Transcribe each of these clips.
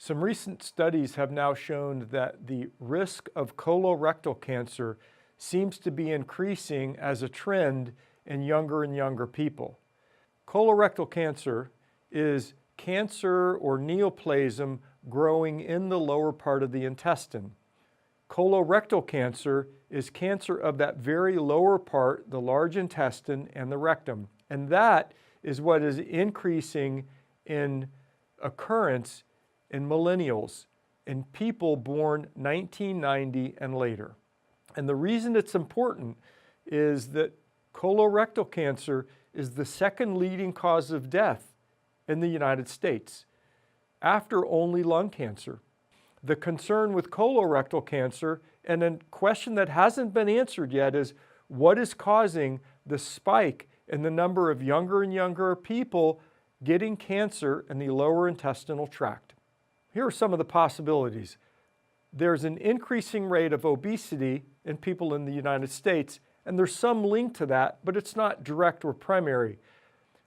Some recent studies have now shown that the risk of colorectal cancer seems to be increasing as a trend in younger and younger people. Colorectal cancer is cancer or neoplasm growing in the lower part of the intestine. Colorectal cancer is cancer of that very lower part, the large intestine and the rectum. And that is what is increasing in occurrence in millennials, in people born 1990 and later. And the reason it's important is that colorectal cancer is the second leading cause of death in the United States, after only lung cancer. The concern with colorectal cancer, and a question that hasn't been answered yet, is what is causing the spike in the number of younger and younger people getting cancer in the lower intestinal tract? Here are some of the possibilities. There's an increasing rate of obesity in people in the United States, and there's some link to that, but it's not direct or primary.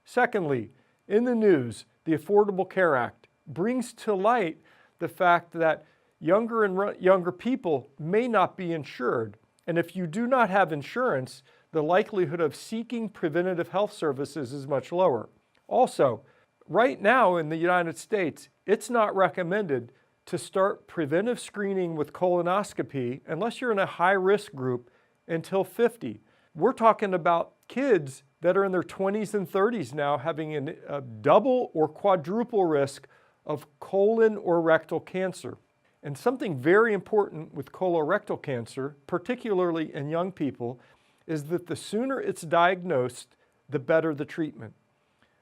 Secondly, in the news, the Affordable Care Act brings to light the fact that younger and younger people may not be insured. And if you do not have insurance, the likelihood of seeking preventative health services is much lower. Also, right now in the United States, it's not recommended to start preventive screening with colonoscopy unless you're in a high-risk group until 50. We're talking about kids that are in their 20s and 30s now having a double or quadruple risk of colon or rectal cancer. And something very important with colorectal cancer, particularly in young people, is that the sooner it's diagnosed, the better the treatment.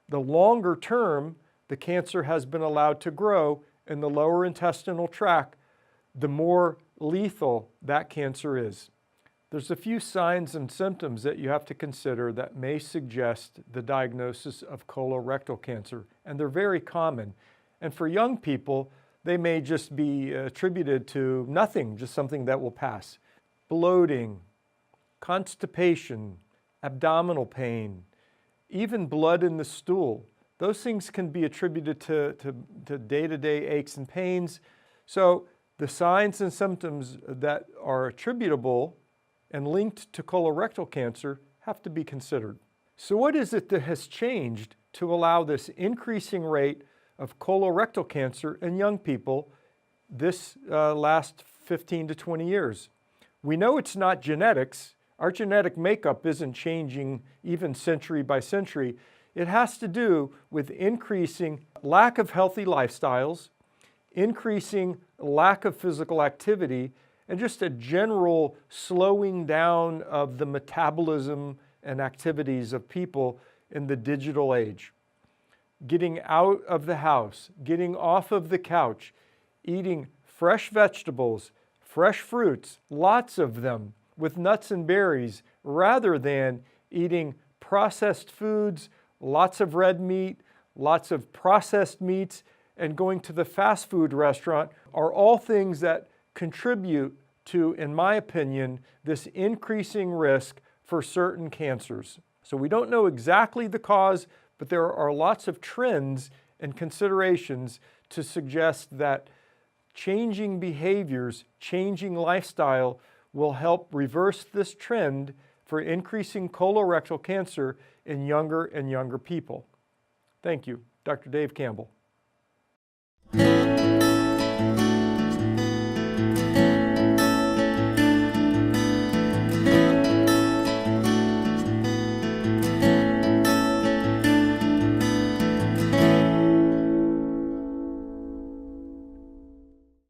The longer term the cancer has been allowed to grow in the lower intestinal tract, the more lethal that cancer is. There's a few signs and symptoms that you have to consider that may suggest the diagnosis of colorectal cancer, and they're very common. And for young people, they may just be attributed to nothing, just something that will pass. Bloating, constipation, abdominal pain, even blood in the stool. Those things can be attributed to day-to-day aches and pains. So the signs and symptoms that are attributable and linked to colorectal cancer have to be considered. So what is it that has changed to allow this increasing rate of colorectal cancer in young people this last 15 to 20 years? We know it's not genetics. Our genetic makeup isn't changing even century by century. It has to do with increasing lack of healthy lifestyles, increasing lack of physical activity, and just a general slowing down of the metabolism and activities of people in the digital age. Getting out of the house, getting off of the couch, eating fresh vegetables, fresh fruits, lots of them, with nuts and berries, rather than eating processed foods, lots of red meat, lots of processed meats, and going to the fast food restaurant, are all things that contribute to, in my opinion, this increasing risk for certain cancers. So we don't know exactly the cause, but there are lots of trends and considerations to suggest that changing behaviors, changing lifestyle will help reverse this trend for increasing colorectal cancer in younger and younger people. Thank you. Dr. Dave Campbell.